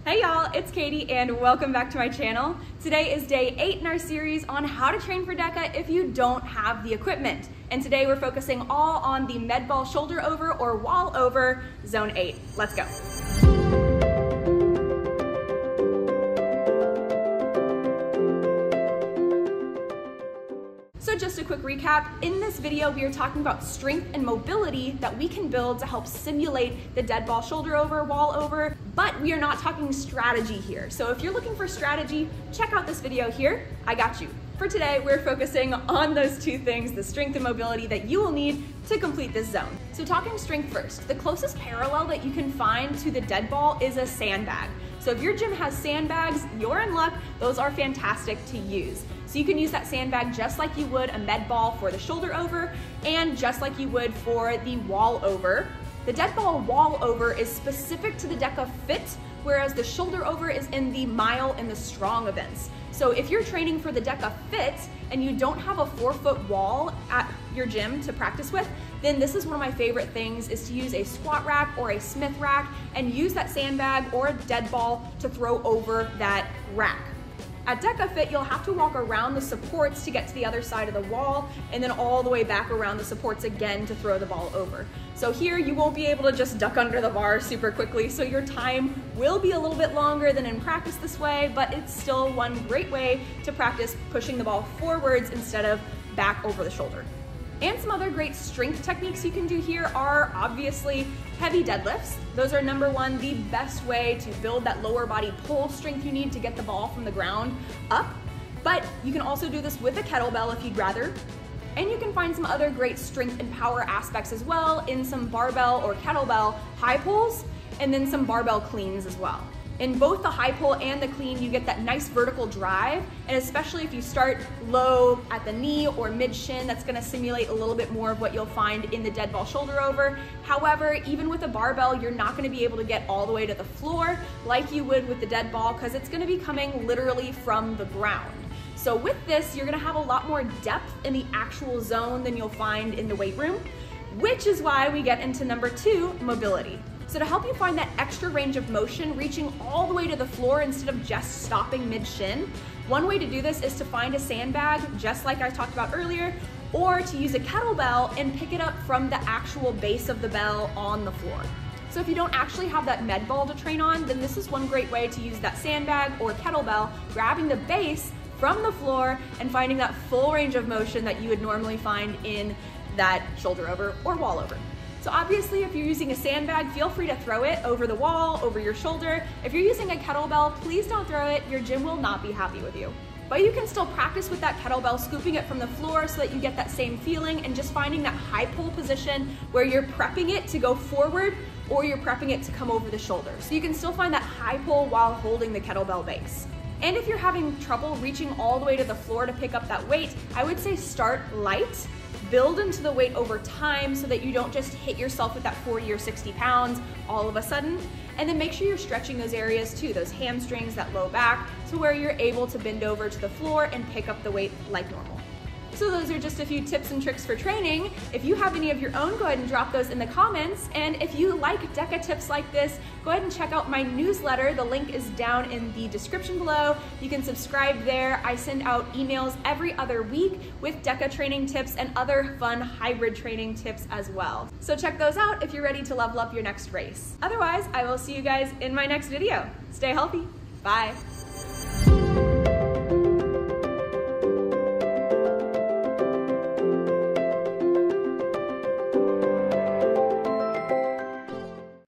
Hey y'all, it's Katie and welcome back to my channel. Today is day 8 in our series on how to train for Deka if you don't have the equipment. And today we're focusing all on the med ball shoulder over or wall over zone 8. Let's go. So just a quick recap, in this video we are talking about strength and mobility that we can build to help simulate the dead ball shoulder over, wall over, but we are not talking strategy here. So if you're looking for strategy, check out this video here, I got you. For today, we're focusing on those two things, the strength and mobility that you will need to complete this zone. So talking strength first, the closest parallel that you can find to the dead ball is a sandbag. So if your gym has sandbags, you're in luck, those are fantastic to use. So you can use that sandbag just like you would a med ball for the shoulder over and just like you would for the wall over. The dead ball wall over is specific to the Deka Fit, whereas the shoulder over is in the mile and the strong events. So if you're training for the Deka Fit and you don't have a 4-foot wall at your gym to practice with, then this is one of my favorite things is to use a squat rack or a Smith rack and use that sandbag or a dead ball to throw over that rack. At Deka Fit, you'll have to walk around the supports to get to the other side of the wall and then all the way back around the supports again to throw the ball over. So here you won't be able to just duck under the bar super quickly, so your time will be a little bit longer than in practice this way, but it's still one great way to practice pushing the ball forwards instead of back over the shoulder. And some other great strength techniques you can do here are obviously heavy deadlifts. Those are number one, the best way to build that lower body pull strength you need to get the ball from the ground up. But you can also do this with a kettlebell if you'd rather. And you can find some other great strength and power aspects as well in some barbell or kettlebell high pulls and then some barbell cleans as well. In both the high pull and the clean, you get that nice vertical drive, and especially if you start low at the knee or mid shin, that's gonna simulate a little bit more of what you'll find in the dead ball shoulder over. However, even with a barbell, you're not gonna be able to get all the way to the floor like you would with the dead ball because it's gonna be coming literally from the ground. So with this, you're gonna have a lot more depth in the actual zone than you'll find in the weight room, which is why we get into number 2, mobility. So to help you find that extra range of motion, reaching all the way to the floor instead of just stopping mid-shin, one way to do this is to find a sandbag, just like I talked about earlier, or to use a kettlebell and pick it up from the actual base of the bell on the floor. So if you don't actually have that med ball to train on, then this is one great way to use that sandbag or kettlebell, grabbing the base from the floor and finding that full range of motion that you would normally find in that shoulder over or wall over. So obviously, if you're using a sandbag, feel free to throw it over the wall, over your shoulder. If you're using a kettlebell, please don't throw it. Your gym will not be happy with you. But you can still practice with that kettlebell, scooping it from the floor so that you get that same feeling and just finding that high pull position where you're prepping it to go forward or you're prepping it to come over the shoulder. So you can still find that high pull while holding the kettlebell base. And if you're having trouble reaching all the way to the floor to pick up that weight, I would say start light. Build into the weight over time so that you don't just hit yourself with that 40 or 60 pounds all of a sudden. And then make sure you're stretching those areas too, those hamstrings, that low back, to where you're able to bend over to the floor and pick up the weight like normal. So those are just a few tips and tricks for training. If you have any of your own, go ahead and drop those in the comments. And if you like Deka tips like this, go ahead and check out my newsletter. The link is down in the description below. You can subscribe there. I send out emails every other week with Deka training tips and other fun hybrid training tips as well. So check those out if you're ready to level up your next race. Otherwise, I will see you guys in my next video. Stay healthy. Bye.